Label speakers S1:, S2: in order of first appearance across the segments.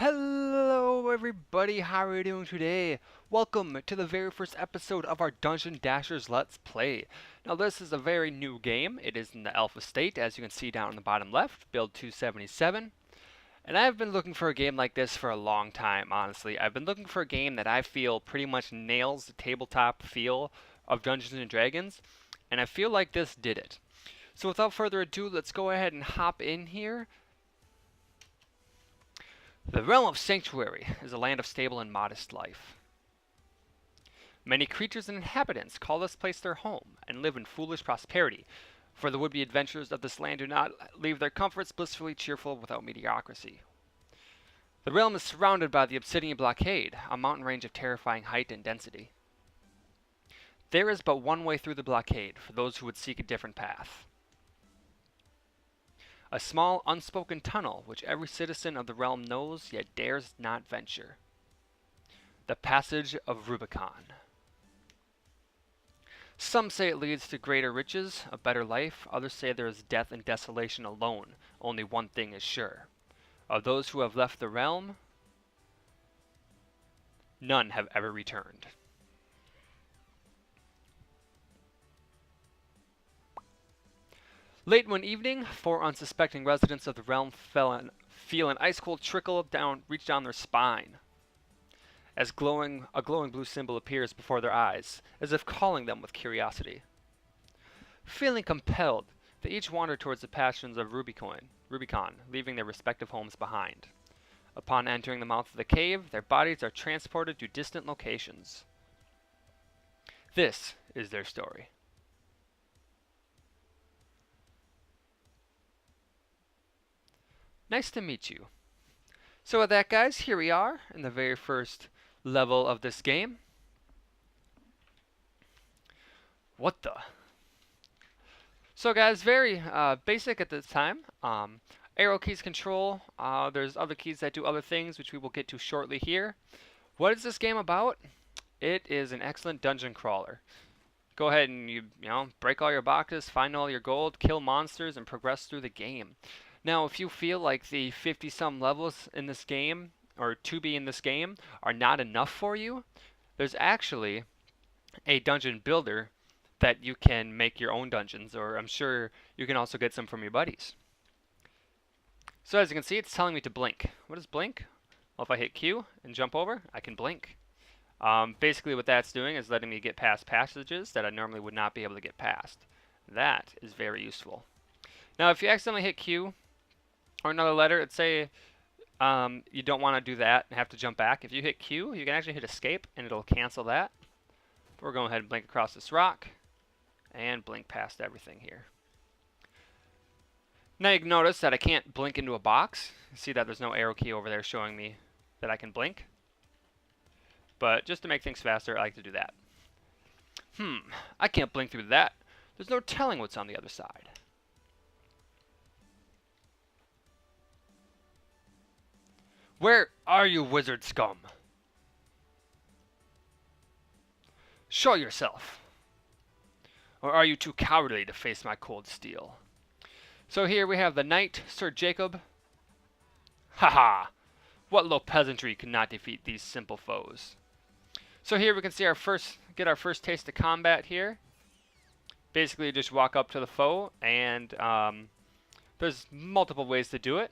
S1: Hello everybody, how are you doing today? Welcome to the very first episode of our Dungeon Dashers Let's Play. Now this is a very new game. It is in the alpha state, as you can see down in the bottom left, build 277. And I've been looking for a game like this for a long time, honestly. I've been looking for a game that I feel pretty much nails the tabletop feel of Dungeons & Dragons, and I feel like this did it. So without further ado, let's go ahead and hop in here. The realm of Sanctuary is a land of stable and modest life. Many creatures and inhabitants call this place their home and live in foolish prosperity, for the would-be adventurers of this land do not leave their comforts blissfully cheerful without mediocrity. The realm is surrounded by the Obsidian Blockade, a mountain range of terrifying height and density. There is but one way through the blockade for those who would seek a different path. A small, unspoken tunnel which every citizen of the realm knows yet dares not venture. The Passage of Rubicon. Some say it leads to greater riches, a better life. Others say there is death and desolation alone. Only one thing is sure. Of those who have left the realm, none have ever returned. Late one evening, 4 unsuspecting residents of the realm feel an ice-cold trickle reach down their spine, as a glowing blue symbol appears before their eyes, as if calling them with curiosity. Feeling compelled, they each wander towards the passions of Rubicon, leaving their respective homes behind. Upon entering the mouth of the cave, their bodies are transported to distant locations. This is their story. Nice to meet you. So with that, guys, here we are in the very first level of this game. What the? So guys, very basic at this time. Arrow keys control. There's other keys that do other things, which we will get to shortly here. What is this game about? It is an excellent dungeon crawler. Go ahead and you break all your boxes, find all your gold, kill monsters, and progress through the game. Now, if you feel like the 50-some levels in this game, or to be in this game, are not enough for you, there's actually a dungeon builder that you can make your own dungeons, or I'm sure you can also get some from your buddies. So as you can see, it's telling me to blink. What is blink? Well, if I hit Q and jump over, I can blink. Basically what that's doing is letting me get past passages that I normally would not be able to get past. That is very useful. Now, if you accidentally hit Q, or another letter, let's say you don't want to do that and have to jump back. If you hit Q, you can actually hit escape and it'll cancel that. We're going ahead and blink across this rock and blink past everything here. Now you can notice that I can't blink into a box. You see that there's no arrow key over there showing me that I can blink. But just to make things faster, I like to do that. I can't blink through that. There's no telling what's on the other side. Where are you, wizard scum? Show yourself. Or are you too cowardly to face my cold steel? So here we have the knight, Sir Jacob. Haha! What low peasantry could not defeat these simple foes? So here we can see our first taste of combat here. Basically, you just walk up to the foe, and there's multiple ways to do it.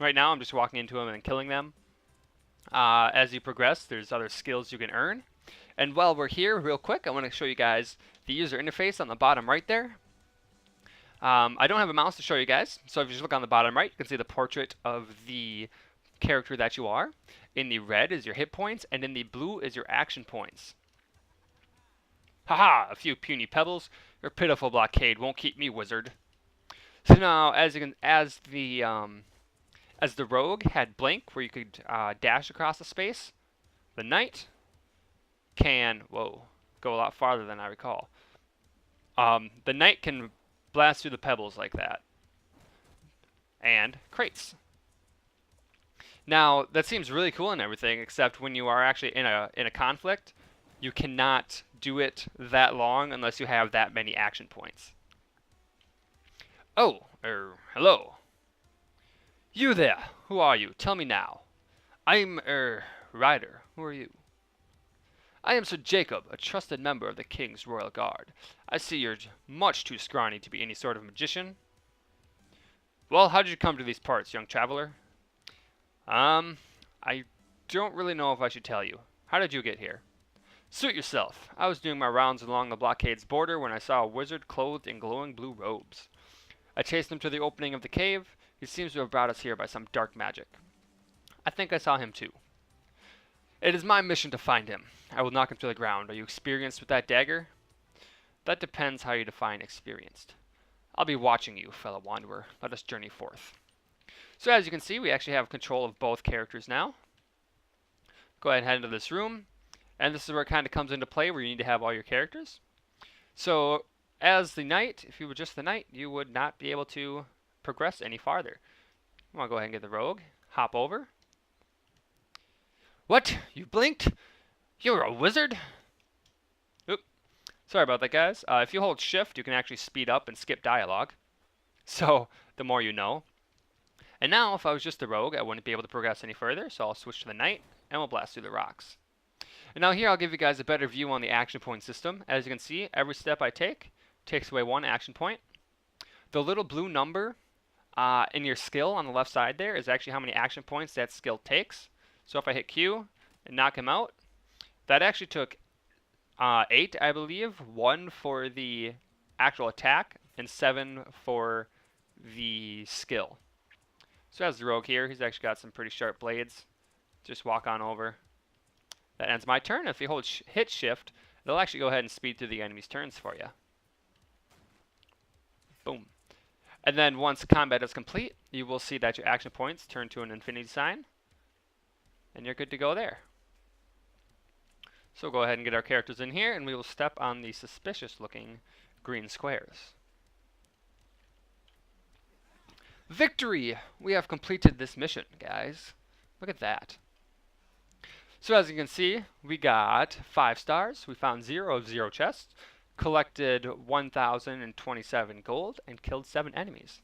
S1: Right now, I'm just walking into them and killing them. As you progress, there's other skills you can earn. And while we're here, real quick, I want to show you guys the user interface on the bottom right there. I don't have a mouse to show you guys, so if you just look on the bottom right, you can see the portrait of the character that you are. In the red is your hit points, and in the blue is your action points. Haha! A few puny pebbles. Your pitiful blockade won't keep me, wizard. So now, as the rogue had blink, where you could dash across the space, the knight can go a lot farther than I recall. The knight can blast through the pebbles like that, and crates. Now that seems really cool and everything, except when you are actually in a conflict, you cannot do it that long unless you have that many action points. Oh, hello. You there, who are you? Tell me now. I'm, Ryder. Who are you? I am Sir Jacob, a trusted member of the King's Royal Guard. I see you're much too scrawny to be any sort of magician. Well, how did you come to these parts, young traveler? I don't really know if I should tell you. How did you get here? Suit yourself. I was doing my rounds along the blockade's border when I saw a wizard clothed in glowing blue robes. I chased him to the opening of the cave. He seems to have brought us here by some dark magic. I think I saw him too. It is my mission to find him. I will knock him to the ground. Are you experienced with that dagger? That depends how you define experienced. I'll be watching you, fellow wanderer. Let us journey forth. So as you can see, we actually have control of both characters now. Go ahead and head into this room. And this is where it kind of comes into play, where you need to have all your characters. So as the knight, if you were just the knight, you would not be able to progress any farther. I'm going to go ahead and get the rogue. Hop over. What? You blinked? You're a wizard? Oop. Sorry about that, guys. If you hold shift, you can actually speed up and skip dialogue. So the more you know. And now, if I was just the rogue, I wouldn't be able to progress any further, so I'll switch to the knight, and we'll blast through the rocks. And now here I'll give you guys a better view on the action point system. As you can see, every step I take takes away one action point. The little blue number in your skill on the left side there is actually how many action points that skill takes. So if I hit Q and knock him out, that actually took 8, I believe, 1 for the actual attack, and 7 for the skill. So as the rogue here, he's actually got some pretty sharp blades. Just walk on over. That ends my turn. If you hold hit shift, it'll actually go ahead and speed through the enemy's turns for you. Boom. And then once combat is complete, you will see that your action points turn to an infinity sign. And you're good to go there. So we'll go ahead and get our characters in here, and we will step on the suspicious looking green squares. Victory! We have completed this mission, guys. Look at that. So as you can see, we got 5 stars. We found 0 of 0 chests, collected 1,027 gold, and killed 7 enemies.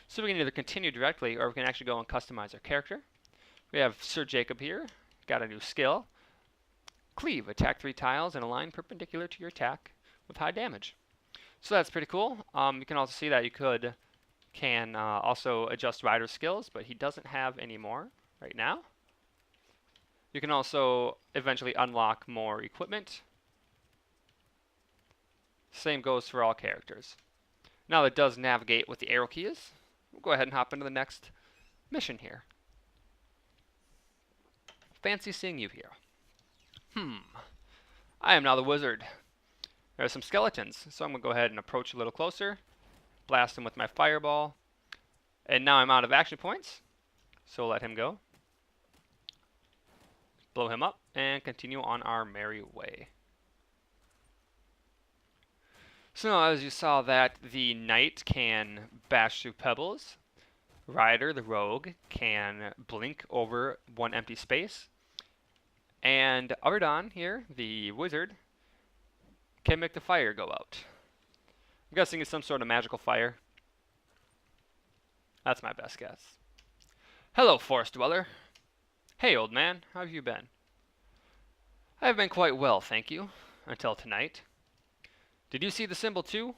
S1: So we can either continue directly, or we can actually go and customize our character. We have Sir Jacob here. Got a new skill. Cleave. Attack 3 tiles in a line perpendicular to your attack with high damage. So that's pretty cool. You can also see that you can also adjust Ryder's skills, but he doesn't have any more right now. You can also eventually unlock more equipment. Same goes for all characters. Now that does navigate with the arrow keys. We'll go ahead and hop into the next mission here. Fancy seeing you here. I am now the wizard. There are some skeletons, so I'm going to go ahead and approach a little closer. Blast him with my fireball. And now I'm out of action points, so we'll let him go. Blow him up, and continue on our merry way. So now, as you saw that the knight can bash through pebbles, Ryder, the rogue, can blink over one empty space, and Ardan here, the wizard, can make the fire go out. I'm guessing it's some sort of magical fire. That's my best guess. Hello, forest dweller. Hey, old man, how have you been? I have been quite well, thank you, until tonight. Did you see the symbol too?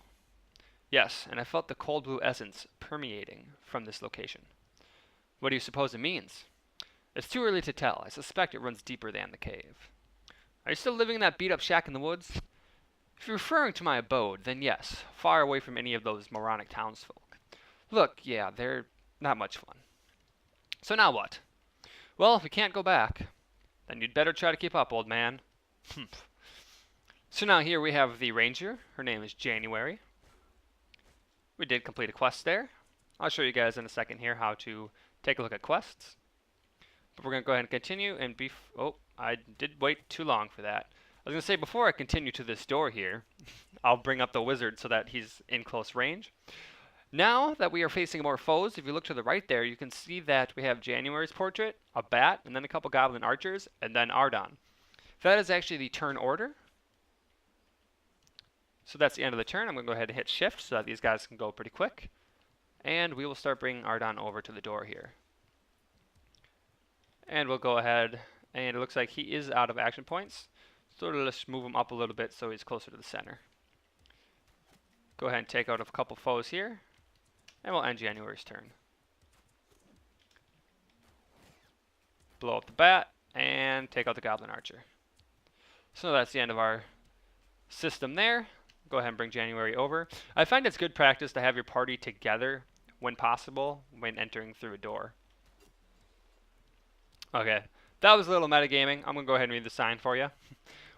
S1: Yes, and I felt the cold blue essence permeating from this location. What do you suppose it means? It's too early to tell. I suspect it runs deeper than the cave. Are you still living in that beat-up shack in the woods? If you're referring to my abode, then yes, far away from any of those moronic townsfolk. Look, yeah, they're not much fun. So now what? Well, if we can't go back, then you'd better try to keep up, old man. So now here we have the ranger. Her name is January. We did complete a quest there. I'll show you guys in a second here how to take a look at quests. But we're going to go ahead and continue and oh, I did wait too long for that. I was going to say, before I continue to this door here, I'll bring up the wizard so that he's in close range. Now that we are facing more foes, if you look to the right there, you can see that we have January's portrait, a bat, and then a couple goblin archers, and then Ardan. That is actually the turn order. So that's the end of the turn. I'm going to go ahead and hit shift so that these guys can go pretty quick. And we will start bringing Ardan over to the door here. And we'll go ahead, and it looks like he is out of action points. So let's move him up a little bit so he's closer to the center. Go ahead and take out a couple foes here, and we'll end January's turn. Blow up the bat, and take out the Goblin Archer. So that's the end of our system there. Go ahead and bring January over. I find it's good practice to have your party together when possible when entering through a door. Okay, that was a little metagaming. I'm going to go ahead and read the sign for you.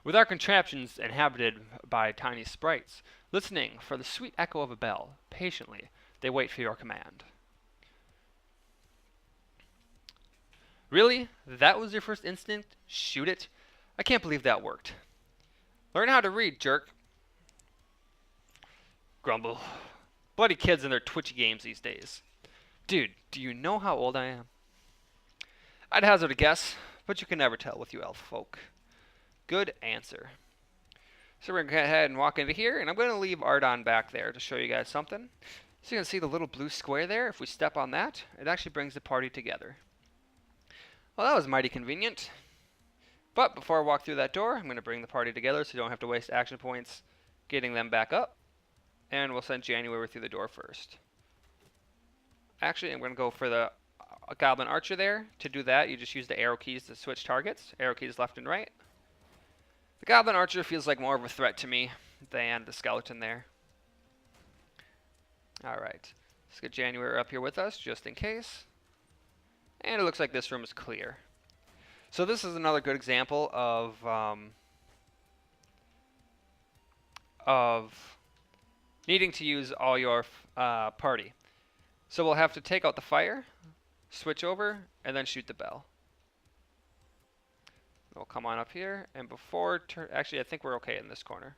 S1: With our contraptions inhabited by tiny sprites, listening for the sweet echo of a bell, patiently they wait for your command. Really? That was your first instinct? Shoot it? I can't believe that worked. Learn how to read, jerk. Grumble. Bloody kids and their twitchy games these days. Dude, do you know how old I am? I'd hazard a guess, but you can never tell with you elf folk. Good answer. So we're going to go ahead and walk into here, and I'm going to leave Ardon back there to show you guys something. So you can see the little blue square there. If we step on that, it actually brings the party together. Well, that was mighty convenient. But before I walk through that door, I'm going to bring the party together so you don't have to waste action points getting them back up. And we'll send January through the door first. Actually, I'm going to go for the Goblin Archer there. To do that, you just use the arrow keys to switch targets. Arrow keys left and right. The Goblin Archer feels like more of a threat to me than the skeleton there. Alright, let's get January up here with us just in case. And it looks like this room is clear. So this is another good example of needing to use all your party. So we'll have to take out the fire, switch over, and then shoot the bell. We'll come on up here, and before actually I think we're okay in this corner.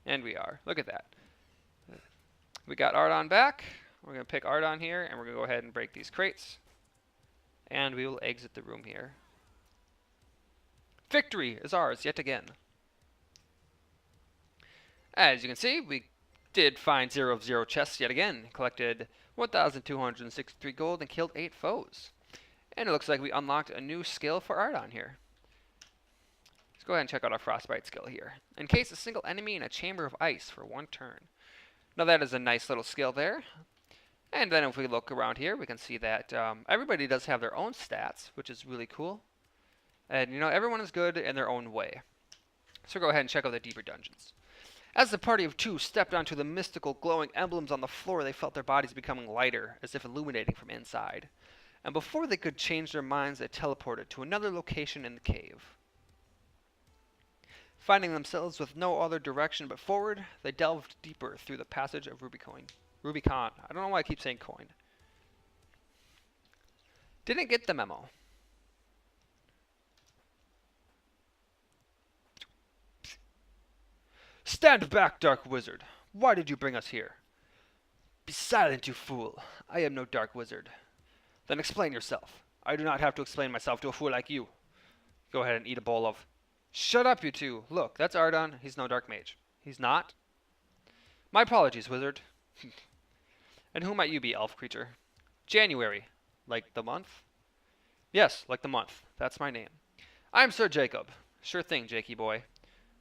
S1: And we are. Look at that. We got Ardon back. We're going to pick Ardon here, and we're going to go ahead and break these crates. And we will exit the room here. Victory is ours yet again. As you can see, we did find 0 of 0 chests yet again. Collected 1,263 gold and killed 8 foes. And it looks like we unlocked a new skill for Ardon here. Let's go ahead and check out our Frostbite skill here. Encase a single enemy in a chamber of ice for 1 turn. Now that is a nice little skill there. And then if we look around here, we can see that everybody does have their own stats, which is really cool. And you know, everyone is good in their own way. So go ahead and check out the deeper dungeons. As the party of 2 stepped onto the mystical glowing emblems on the floor, they felt their bodies becoming lighter, as if illuminating from inside. And before they could change their minds, they teleported to another location in the cave. Finding themselves with no other direction but forward, they delved deeper through the passage of Rubicon. I don't know why I keep saying coin. Didn't get the memo. Stand back, Dark Wizard. Why did you bring us here? Be silent, you fool. I am no Dark Wizard. Then explain yourself. I do not have to explain myself to a fool like you. Go ahead and eat a bowl of... Shut up, you two. Look, that's Ardon. He's no Dark Mage. He's not? My apologies, Wizard. And who might you be, elf creature? January. Like the month? Yes, like the month. That's my name. I'm Sir Jacob. Sure thing, Jakey boy.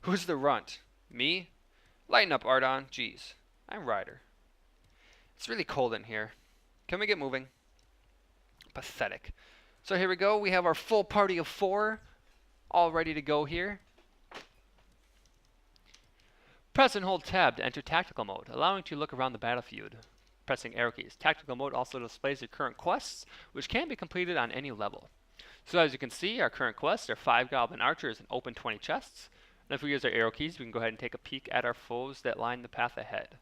S1: Who's the runt? Me? Lighten up, Ardon. Jeez. I'm Ryder. It's really cold in here. Can we get moving? Pathetic. So here we go. We have our full party of 4 all ready to go here. Press and hold tab to enter tactical mode, allowing you to look around the battlefield. Pressing arrow keys. Tactical mode also displays your current quests, which can be completed on any level. So as you can see, our current quests are 5 Goblin Archers and open 20 chests. And if we use our arrow keys, we can go ahead and take a peek at our foes that line the path ahead.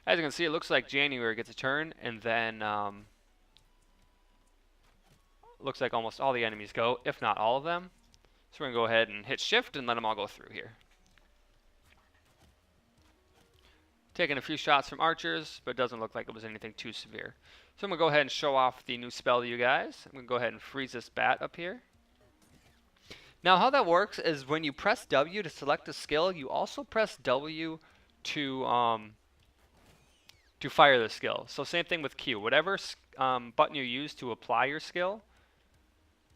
S1: As you can see, it looks like January gets a turn, and then looks like almost all the enemies go, if not all of them. So we're going to go ahead and hit shift and let them all go through here. Taking a few shots from archers, but it doesn't look like it was anything too severe. So I'm going to go ahead and show off the new spell to you guys. I'm going to go ahead and freeze this bat up here. Now how that works is when you press W to select a skill, you also press W to fire the skill. So same thing with Q. Whatever button you use to apply your skill,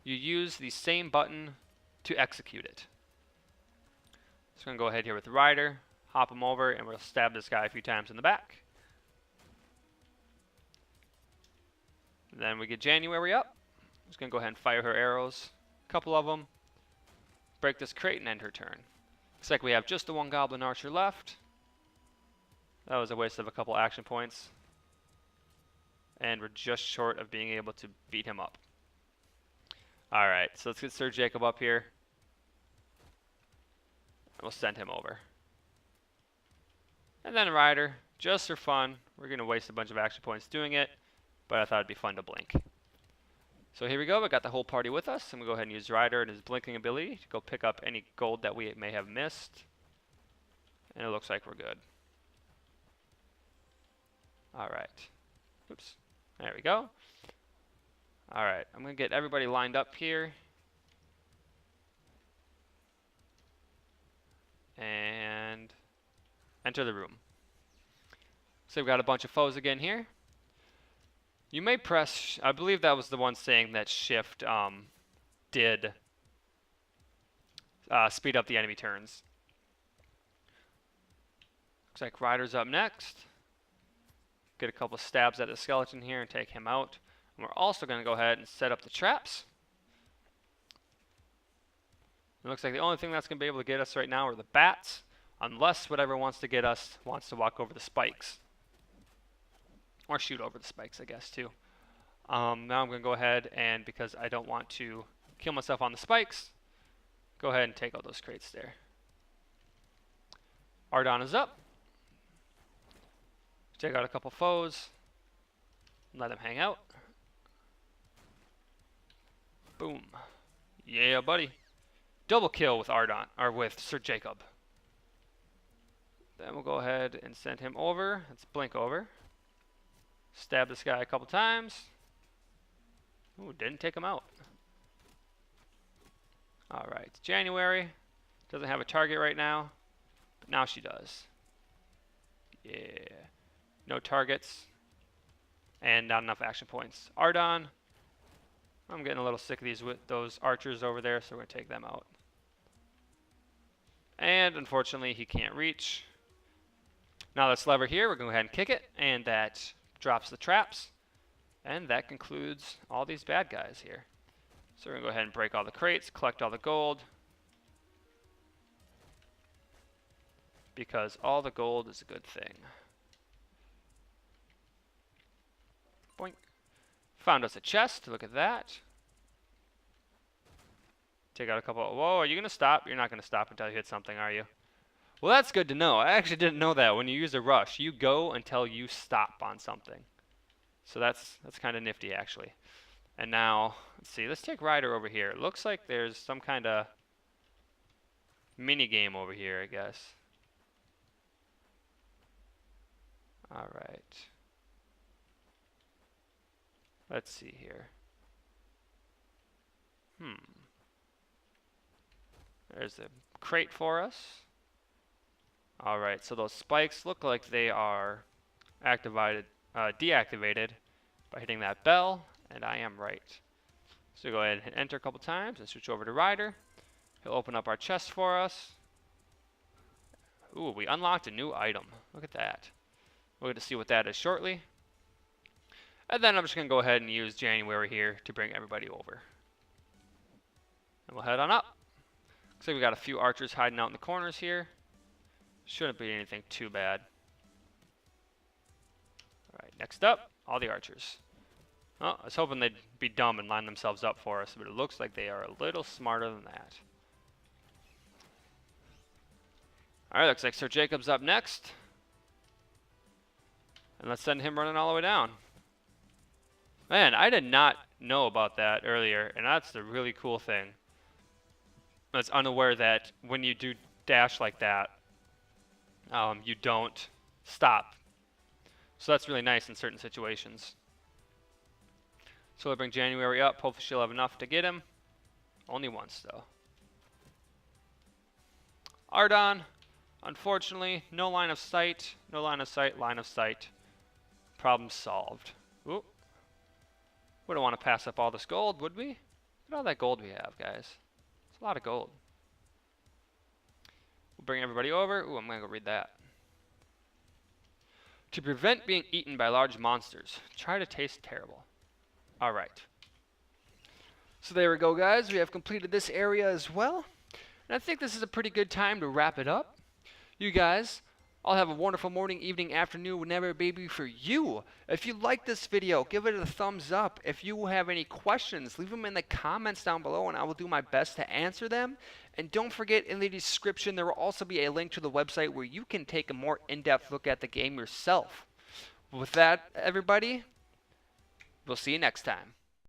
S1: you use the same button to execute it. So I'm going to go ahead here with the rider, hop him over, and we'll stab this guy a few times in the back. Then we get January up. Just going to go ahead and fire her arrows, a couple of them, break this crate and end her turn. Looks like we have just the one Goblin Archer left. That was a waste of a couple action points. And we're just short of being able to beat him up. Alright, so let's get Sir Jacob up here. And we'll send him over. And then a rider, just for fun. We're going to waste a bunch of action points doing it, but I thought it'd be fun to blink. So here we go, we got the whole party with us. I'm going to go ahead and use Rider and his blinking ability to go pick up any gold that we may have missed. And it looks like we're good. Alright. Oops. There we go. Alright, I'm going to get everybody lined up here. And enter the room. So we've got a bunch of foes again here. You may press, I believe that was the one saying that shift did speed up the enemy turns. Looks like Rider's up next. Get a couple stabs at the skeleton here and take him out. And we're also going to go ahead and set up the traps. It looks like the only thing that's going to be able to get us right now are the bats, unless whatever wants to get us wants to walk over the spikes. Or shoot over the spikes, I guess, too. Now I'm going to go ahead and, because I don't want to kill myself on the spikes, go ahead and take out those crates there. Ardon is up. Take out a couple foes. Let them hang out. Boom. Yeah, buddy. Double kill with Ardon, or with Sir Jacob. Then we'll go ahead and send him over. Let's blink over. Stab this guy a couple times. Ooh, didn't take him out. Alright, January. Doesn't have a target right now, but now she does. Yeah. No targets. And not enough action points. Ardon. I'm getting a little sick of those archers over there, so we're going to take them out. And unfortunately, he can't reach. Now this lever here, we're going to go ahead and kick it, and that drops the traps. And that concludes all these bad guys here. So we're going to go ahead and break all the crates, collect all the gold. Because all the gold is a good thing. Boink. Found us a chest, look at that. Take out a couple, whoa, are you going to stop? You're not going to stop until you hit something, are you? Well, that's good to know. I actually didn't know that. When you use a rush, you go until you stop on something. So that's kind of nifty, actually. And now, let's see, let's take Rider over here. It looks like there's some kind of mini game over here, I guess. Alright. Let's see here. There's a crate for us. Alright, so those spikes look like they are deactivated by hitting that bell, and I am right. So go ahead and hit enter a couple times and switch over to Rider. He'll open up our chest for us. Ooh, we unlocked a new item. Look at that. We're going to see what that is shortly. And then I'm just going to go ahead and use January here to bring everybody over. And we'll head on up. Looks like we got a few archers hiding out in the corners here. Shouldn't be anything too bad. Alright, next up, all the archers. Oh, I was hoping they'd be dumb and line themselves up for us, but it looks like they are a little smarter than that. Alright, looks like Sir Jacob's up next. And let's send him running all the way down. Man, I did not know about that earlier, and that's the really cool thing. I was unaware that when you do dash like that, you don't stop. So that's really nice in certain situations. So we'll bring January up. Hopefully she'll have enough to get him. Only once, though. Ardon, unfortunately, no line of sight. No line of sight, line of sight. Problem solved. Ooh. Wouldn't want to pass up all this gold, would we? Look at all that gold we have, guys. It's a lot of gold. We'll bring everybody over. Ooh, I'm going to go read that. To prevent being eaten by large monsters, try to taste terrible. All right. So there we go, guys. We have completed this area as well. And I think this is a pretty good time to wrap it up. You guys all have a wonderful morning, evening, afternoon, whenever it may be for you. If you like this video, give it a thumbs up. If you have any questions, leave them in the comments down below and I will do my best to answer them. And don't forget, in the description there will also be a link to the website where you can take a more in-depth look at the game yourself. With that, everybody, we'll see you next time.